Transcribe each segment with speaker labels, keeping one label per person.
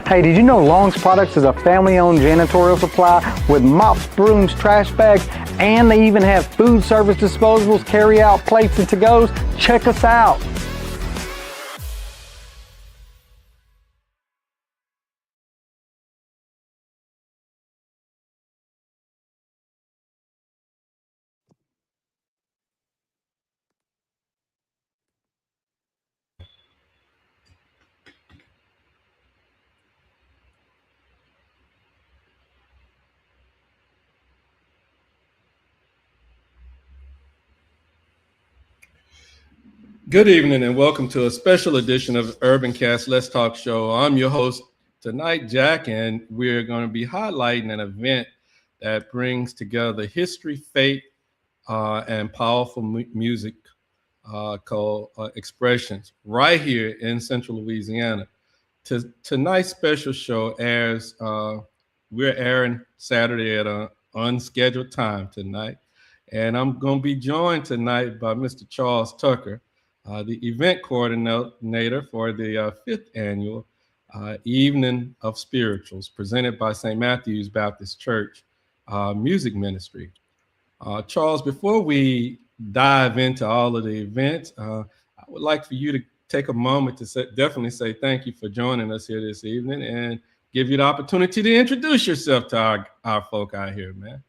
Speaker 1: Hey, did you know Long's Products is a family-owned janitorial supply with mops, brooms, trash bags, and they even have food service disposables, carry-out plates, and to-goes? Check us out.
Speaker 2: Good evening and welcome to a special edition of UrbanCast Let's Talk Show. I'm your host tonight, Jack, and we're going to be highlighting an event that brings together history, faith, and powerful music called Expressions right here in Central Louisiana. Tonight's special show airs, we're airing Saturday at an unscheduled time tonight, and I'm going to be joined tonight by Mr. Charles Tucker, the event coordinator for the 5th annual Evening of Spirituals presented by St. Matthew's Baptist Church Music Ministry. Charles, before we dive into all of the events, I would like for you to take a moment to definitely say thank you for joining us here this evening and give you the opportunity to introduce yourself to our folk out here, man.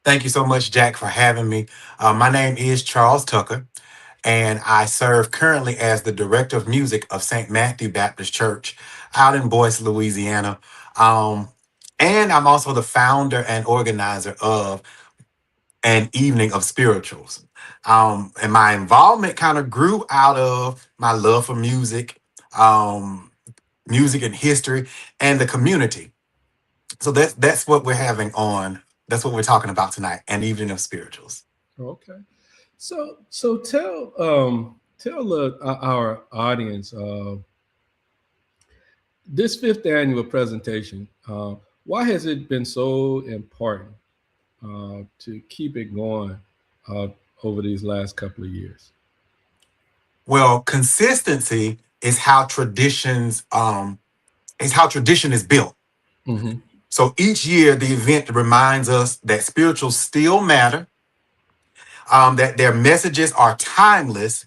Speaker 3: Thank you so much, Jack, for having me. My name is Charles Tucker, and I serve currently as the Director of Music of St. Matthew Baptist Church out in Boyce, Louisiana. And I'm also the founder and organizer of an Evening of Spirituals. And my involvement kind of grew out of my love for music, music and history, and the community. So that's what we're having on. That's what we're talking about tonight, an Evening of Spirituals.
Speaker 2: Okay. So tell our audience this 5th annual presentation. Why has it been so important to keep it going over these last couple of years?
Speaker 3: Well, consistency is how tradition is built.
Speaker 2: Mm-hmm.
Speaker 3: So each year, the event reminds us that spirituals still matter, that their messages are timeless,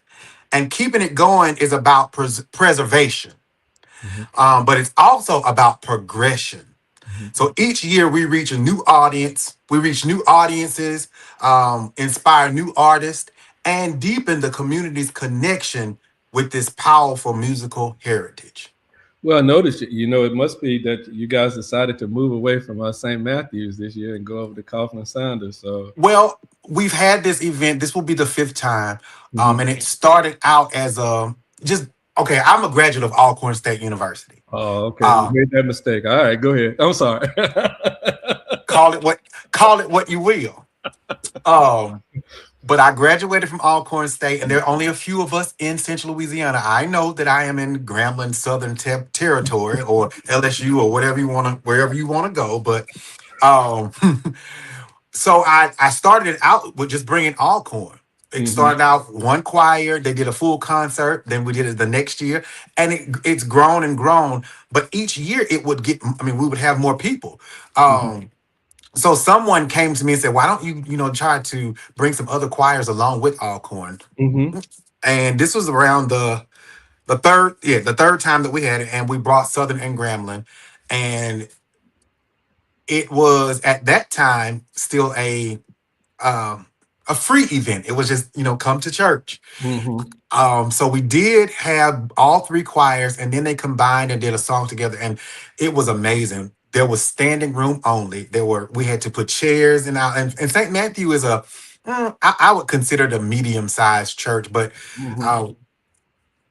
Speaker 3: and keeping it going is about preservation.
Speaker 2: Mm-hmm.
Speaker 3: But it's also about progression.
Speaker 2: Mm-hmm.
Speaker 3: So each year we reach a new audience, we reach new audiences, inspire new artists, and deepen the community's connection with this powerful musical heritage.
Speaker 2: Well, I noticed, it must be that you guys decided to move away from St. Matthew's this year and go over to Coughlin Saunders. So,
Speaker 3: Well, we've had this event. This will be the 5th time.
Speaker 2: Mm-hmm.
Speaker 3: And it started out as I'm a graduate of Alcorn State University.
Speaker 2: Oh, okay. You made that mistake. All right, go ahead. I'm sorry.
Speaker 3: Call it what you will. But I graduated from Alcorn State, and there are only a few of us in Central Louisiana. I know that I am in Grambling, Southern Territory, or LSU, or wherever you want to go. But so I started it out with just bringing Alcorn. It started out one choir. They did a full concert. Then we did it the next year, and it's grown and grown. But each year it would we would have more people. So someone came to me and said, "Why don't you, try to bring some other choirs along with Alcorn?"
Speaker 2: Mm-hmm.
Speaker 3: And this was around the third time that we had it, and we brought Southern and Grambling, and it was at that time still a free event. It was just come to church.
Speaker 2: Mm-hmm.
Speaker 3: So we did have all 3 choirs, and then they combined and did a song together, and it was amazing. There was standing room only. We had to put chairs and St. Matthew is I would consider it a medium-sized church, but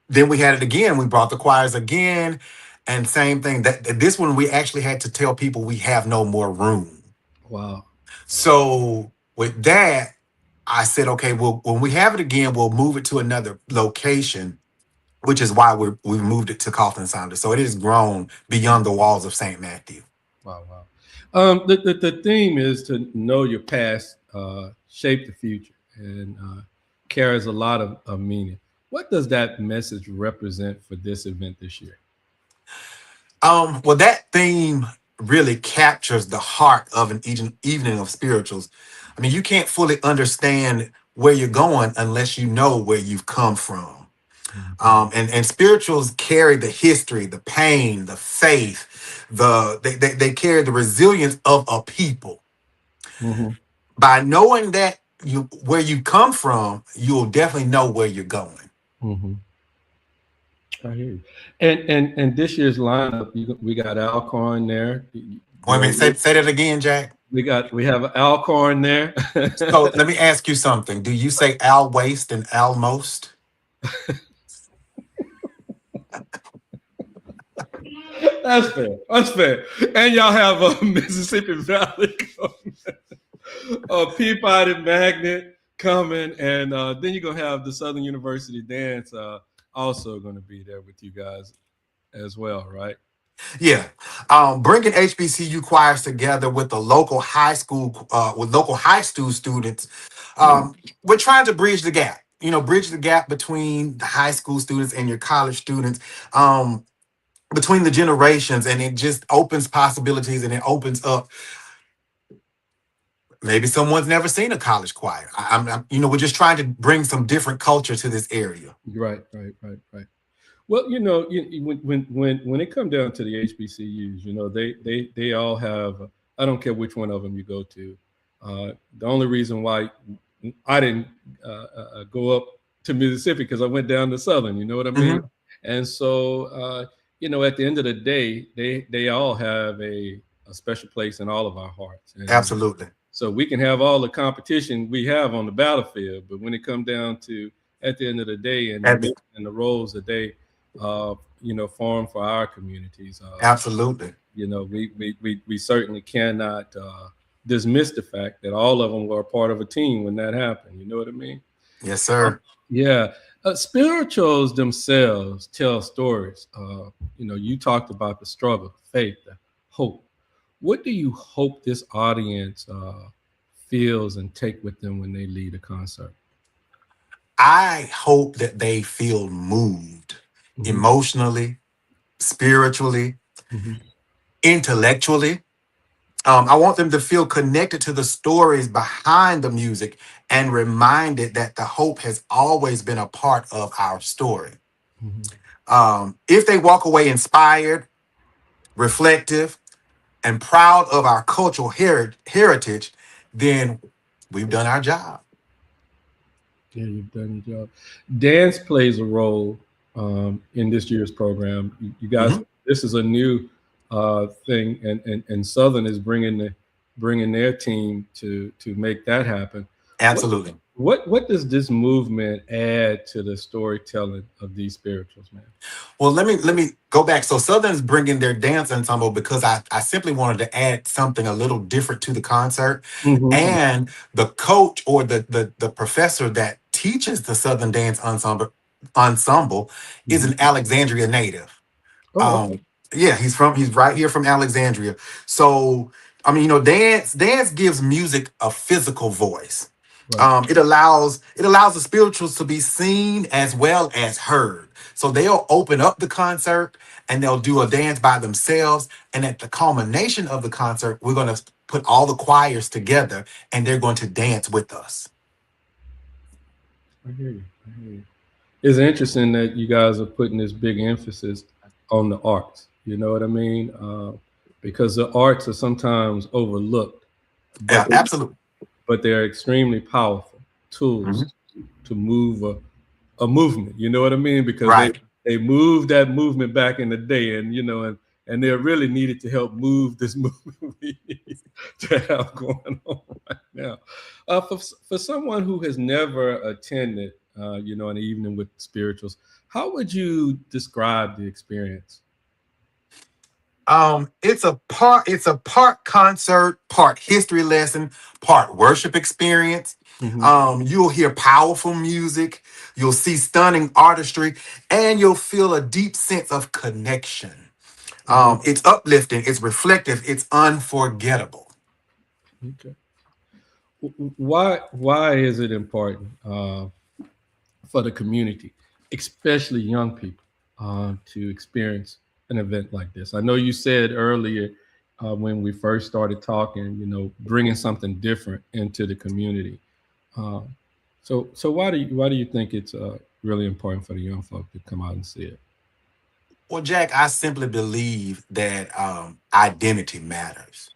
Speaker 3: then we had it again. We brought the choirs again, and same thing. That this one we actually had to tell people we have no more room.
Speaker 2: Wow.
Speaker 3: So with that, I said, okay, well, when we have it again, we'll move it to another location, which is why we moved it to Coughlin Saunders. So it has grown beyond the walls of St. Matthew.
Speaker 2: Wow. The theme is to know your past, shape the future, and carries a lot of meaning. What does that message represent for this event this year?
Speaker 3: Well, that theme really captures the heart of an evening of spirituals. I mean, you can't fully understand where you're going unless you know where you've come from. And spirituals carry the history, the pain, the faith, they carry the resilience of a people.
Speaker 2: Mm-hmm.
Speaker 3: By knowing that you where you come from, you'll definitely know where you're going.
Speaker 2: Mm-hmm. I hear you. And this year's lineup, we got Alcorn there.
Speaker 3: Wait a minute, say that again, Jack.
Speaker 2: We have Alcorn there.
Speaker 3: So let me ask you something. Do you say Al Waste and Al Most?
Speaker 2: That's fair. That's fair. And y'all have a Mississippi Valley coming, a Peabody Magnet coming, and then you're gonna have the Southern University Dance also going to be there with you guys as well, right?
Speaker 3: Yeah, bringing HBCU choirs together with the local high school, with local high school students, we're trying to bridge the gap. You know, bridge the gap between the high school students and your college students, between the generations, and it just opens possibilities and it opens up. Maybe someone's never seen a college choir. We're just trying to bring some different culture to this area.
Speaker 2: Right. Well, when it comes down to the HBCUs, they all have. I don't care which one of them you go to. The only reason why I didn't go up to Mississippi because I went down to Southern. You know what I mean? Mm-hmm. And so, at the end of the day, they all have a special place in all of our hearts. And
Speaker 3: absolutely.
Speaker 2: So we can have all the competition we have on the battlefield, but when it comes down to at the end of the day and the roles that they form for our communities.
Speaker 3: Absolutely.
Speaker 2: We certainly cannot dismiss the fact that all of them were a part of a team when that happened. You know what I mean?
Speaker 3: Yes, sir.
Speaker 2: Yeah. Spirituals themselves tell stories. You talked about the struggle, faith, the hope. What do you hope this audience feels and take with them when they lead a concert?
Speaker 3: I hope that they feel moved emotionally, spiritually, intellectually. I want them to feel connected to the stories behind the music and reminded that the hope has always been a part of our story. If they walk away inspired, reflective, and proud of our cultural heritage, then we've done our job.
Speaker 2: Yeah, you've done your job. Dance plays a role in this year's program. You guys, this is a new thing, and Southern is bringing their team to make that happen.
Speaker 3: Absolutely.
Speaker 2: What does this movement add to the storytelling of these spirituals, man?
Speaker 3: Well, let me go back. So Southern's bringing their dance ensemble because I simply wanted to add something a little different to the concert. And the coach or the professor that teaches the Southern Dance ensemble is an Alexandria native. Yeah, he's right here from Alexandria. So dance gives music a physical voice. Right. It allows the spirituals to be seen as well as heard. So they'll open up the concert and they'll do a dance by themselves. And at the culmination of the concert, we're going to put all the choirs together and they're going to dance with us.
Speaker 2: I hear you. It's interesting that you guys are putting this big emphasis on the arts. You know what I mean? Because the arts are sometimes overlooked.
Speaker 3: Yeah, absolutely.
Speaker 2: But they're extremely powerful tools to move a movement. You know what I mean? Because they moved that movement back in the day, and they're really needed to help move this movement we need to have going on right now. For someone who has never attended, an evening with spirituals, how would you describe the experience?
Speaker 3: It's a part concert, part history lesson, part worship experience. You'll hear powerful music, you'll see stunning artistry, and you'll feel a deep sense of connection. It's uplifting, it's reflective, it's unforgettable.
Speaker 2: Okay. Why is it important for the community, especially young people, to experience an event like this? I know you said earlier when we first started talking, bringing something different into the community. Uh, so why do you think it's really important for the young folk to come out and see it?
Speaker 3: Well, Jack, I simply believe that identity matters.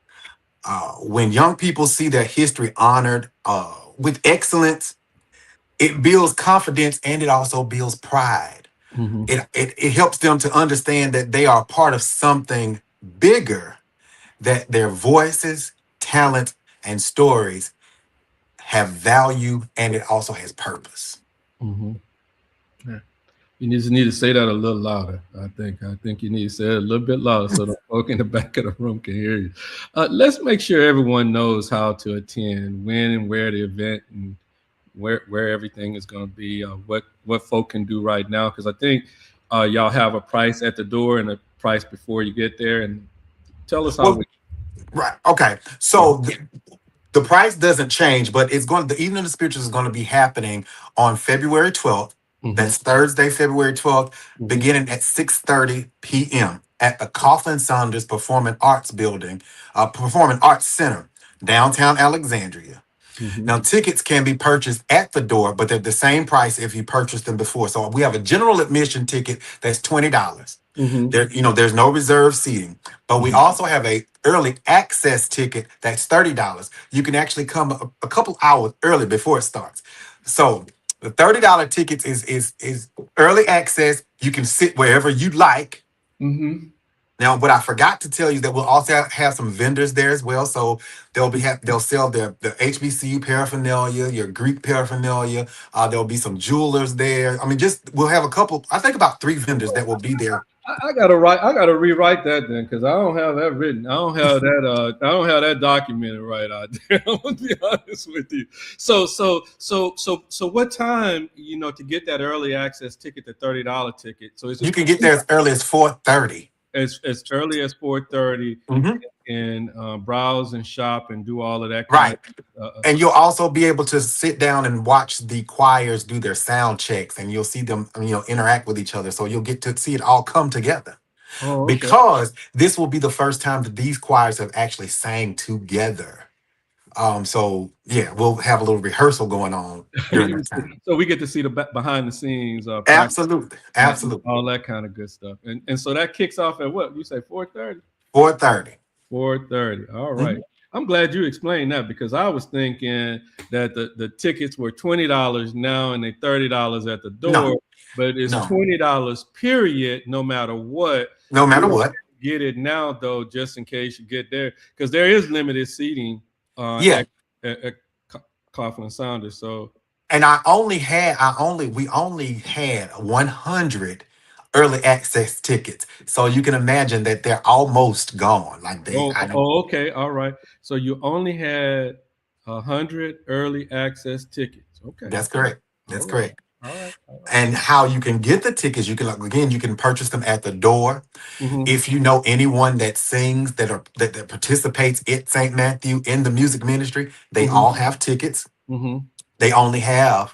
Speaker 3: When young people see their history honored with excellence, it builds confidence and it also builds pride.
Speaker 2: Hmm.
Speaker 3: It helps them to understand that they are part of something bigger, that their voices, talent, and stories have value and it also has purpose.
Speaker 2: Hmm. You just need to say that a little louder. I think you need to say it a little bit louder so the folk in the back of the room can hear you. Let's make sure everyone knows how to attend, when and where the event, and where everything is going to be. What folk can do right now, because I think y'all have a price at the door and a price before you get there. And tell us how
Speaker 3: Well,
Speaker 2: we.
Speaker 3: right. Okay. So the price doesn't change, but the Evening of the Spirituals is going to be happening on February 12th.
Speaker 2: Hmm.
Speaker 3: That's Thursday, February 12th,
Speaker 2: Hmm.
Speaker 3: beginning at 6:30 p.m. at the Coughlin Saunders Performing Arts Center, downtown Alexandria.
Speaker 2: Hmm.
Speaker 3: Now, tickets can be purchased at the door, but they're the same price if you purchased them before. So we have a general admission ticket that's $20.
Speaker 2: Hmm.
Speaker 3: There's no reserved seating, but we also have a early access ticket that's $30. You can actually come a couple hours early before it starts. So the $30 tickets is early access. You can sit wherever you like.
Speaker 2: Hmm.
Speaker 3: Now, what I forgot to tell you that we'll also have some vendors there as well. So they'll sell the HBCU paraphernalia, your Greek paraphernalia. There'll be some jewelers there. I mean, just we'll have a couple. I think about three vendors that will be there.
Speaker 2: I gotta write. I gotta rewrite that then, because I don't have that written. I don't have that. I don't have that documented right out there. I'm gonna be honest with you. So, what time? To get that early access ticket, the $30 ticket. So it's
Speaker 3: You can get there as early as 4:30.
Speaker 2: as early as 4:30,
Speaker 3: Mhm.
Speaker 2: and browse and shop and do all of that kind of.
Speaker 3: Right.
Speaker 2: Uh,
Speaker 3: And you'll also be able to sit down and watch the choirs do their sound checks, and you'll see them, interact with each other. So you'll get to see it all come together.
Speaker 2: oh, okay.
Speaker 3: Because this will be the first time that these choirs have actually sang together. So yeah, we'll have a little rehearsal going on during that time.
Speaker 2: So we get to see the behind the scenes practice
Speaker 3: Absolutely,
Speaker 2: and
Speaker 3: absolutely.
Speaker 2: all that kind of good stuff. And so that kicks off at what you say 4:30.
Speaker 3: 4:30.
Speaker 2: 4:30. All right.
Speaker 3: Mhm.
Speaker 2: I'm glad you explained that, because I was thinking that the tickets were $20 now and they $30 at the
Speaker 3: No,
Speaker 2: door, but it's
Speaker 3: no,
Speaker 2: $20 period, no matter what.
Speaker 3: no
Speaker 2: You
Speaker 3: matter
Speaker 2: don't
Speaker 3: what.
Speaker 2: get it now though, just in case you get there, because there is limited seating
Speaker 3: Yeah.
Speaker 2: at Coughlin Saunders. So
Speaker 3: And we only had 100 early access tickets. So you can imagine that they're almost gone. Like I don't.
Speaker 2: okay, all right. So you only had 100 early access tickets. Okay,
Speaker 3: That's correct.
Speaker 2: all
Speaker 3: That's
Speaker 2: right,
Speaker 3: correct.
Speaker 2: all right, all right.
Speaker 3: And how you can get the tickets, you can purchase them at the door.
Speaker 2: Mm-hmm,
Speaker 3: If you know anyone that sings that participates at St. Matthew in the music ministry, they
Speaker 2: mm-hmm,
Speaker 3: all have tickets.
Speaker 2: mm-hmm.
Speaker 3: They only have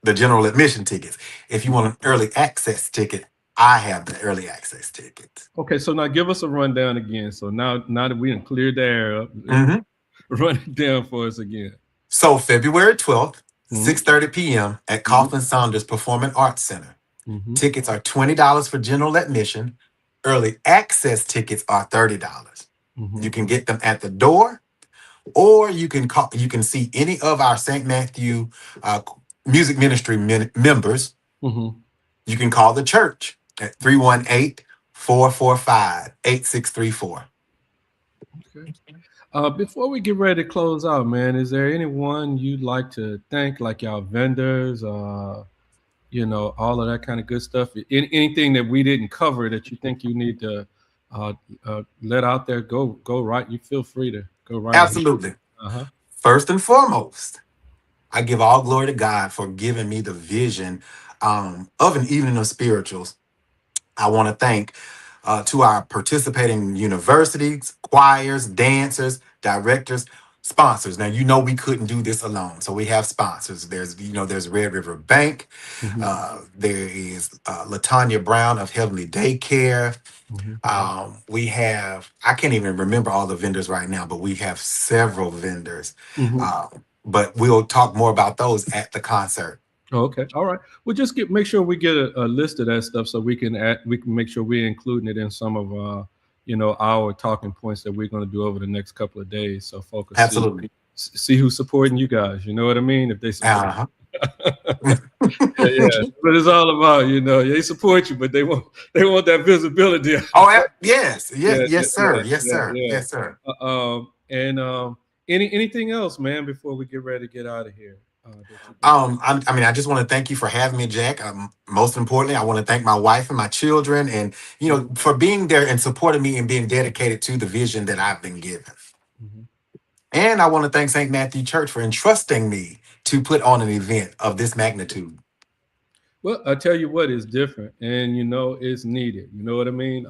Speaker 3: the general admission tickets. If you want an early access ticket, I have the early access tickets.
Speaker 2: Okay, so now give us a rundown again. So now that we done cleared the air up,
Speaker 3: Mhm.
Speaker 2: run it down for us again.
Speaker 3: So February 12th,
Speaker 2: Mm-hmm,
Speaker 3: 6:30 p.m. at
Speaker 2: mm-hmm,
Speaker 3: Coughlin Saunders Performing Arts Center.
Speaker 2: mm-hmm,
Speaker 3: Tickets are $20 for general admission. Early access tickets are $30.
Speaker 2: mm-hmm,
Speaker 3: You can get them at the door, or you can see any of our St. Matthew uh, music ministry members.
Speaker 2: mm-hmm.
Speaker 3: You can call the church at 318-445-8634.
Speaker 2: Okay. Before we get ready to close out, man, is there anyone you'd like to thank, like y'all vendors, all of that kind of good stuff? Anything that we didn't cover that you think you need to let out there, go right. You feel free to go right ahead.
Speaker 3: Absolutely.
Speaker 2: Uh-huh.
Speaker 3: First and foremost, I give all glory to God for giving me the vision of an evening of spirituals. I want to thank to our participating universities, choirs, dancers, directors, sponsors. Now, we couldn't do this alone. So we have sponsors. There's Red River Bank. There is Latanya Brown of Heavenly Daycare. We have, I can't even remember all the vendors right now, but we have several vendors. But we'll talk more about those at the concert.
Speaker 2: Okay. All right. Well, just make sure we get a list of that stuff so we can make sure we're including it in some of our talking points that we're going to do over the next couple of days. So folks see who's supporting you guys. You know what I mean? If they support yeah, what it's all about, they support you, but they want that visibility.
Speaker 3: Yes, sir.
Speaker 2: Anything else, man, before we get ready to get out of here?
Speaker 3: I just want to thank you for having me, Jack. Most importantly, I want to thank my wife and my children, and for being there and supporting me and being dedicated to the vision that I've been given. And I want to thank St. Matthew Church for entrusting me to put on an event of this magnitude.
Speaker 2: Well, I tell you what, it's different, and it's needed. You know what I mean?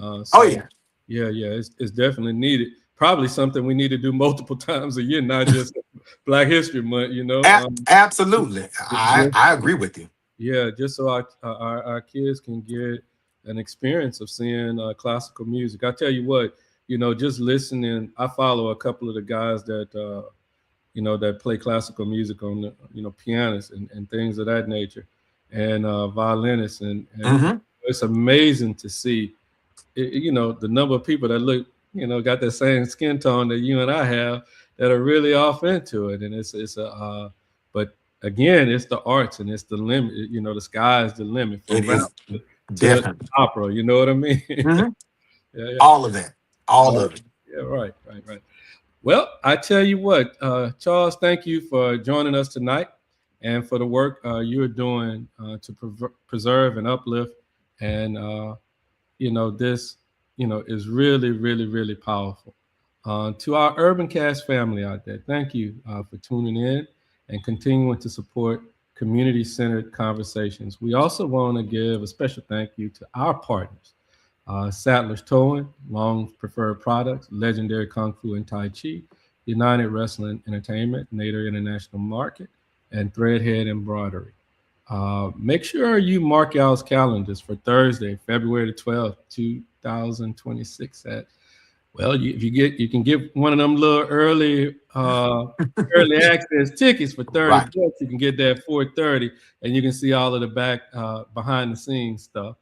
Speaker 2: It's definitely needed. Probably something we need to do multiple times a year, not just Black History Month.
Speaker 3: Absolutely, I agree with you.
Speaker 2: Yeah, just so our kids can get an experience of seeing classical music. I tell you what, just listening. I follow a couple of the guys that that play classical music on the pianists and things of that nature, and violinists, and it's amazing to see, the number of people that look, got that same skin tone that you and I have, that are really off into it. And but again, it's the arts and it's the limit, the sky is the limit from rap to opera, you know what I mean?
Speaker 3: All of that, all of it.
Speaker 2: Yeah, right. Well, I tell you what, Charles, thank you for joining us tonight and for the work you're doing to preserve and uplift. And, this, is really, really, really powerful. To our UrbanCast family out there, thank you for tuning in and continuing to support community-centered conversations. We also want to give a special thank you to our partners, Sadler's Towing, Long's Preferred Products, Legendary Kung Fu and Tai Chi, United Wrestling Entertainment, Nader International Market, and Threadhead Embroidery. Make sure you mark y'all's calendars for Thursday, February the 12th, 2026 you can get one of them little early access tickets for 30 bucks. You can get that 4:30, and you can see all of the back behind the scenes stuff.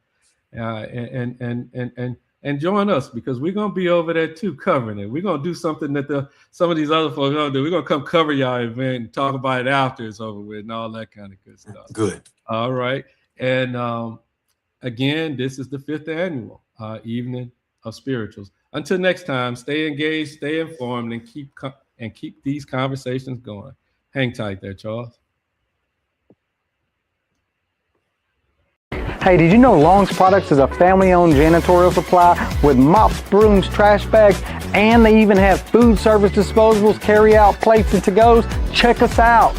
Speaker 2: And join us, because we're gonna be over there too, covering it. We're gonna do something that some of these other folks don't do. We're gonna come cover y'all event and talk about it after it's over with and all that kind of good stuff.
Speaker 3: Good.
Speaker 2: All right. And again, this is the 5th annual Evening of Spirituals. Until next time, stay engaged, stay informed, and keep these conversations going. Hang tight there, Charles.
Speaker 1: Hey, did you know Long's Products is a family-owned janitorial supply with mops, brooms, trash bags, and they even have food service disposables, carry-out plates, and to-goes? Check us out.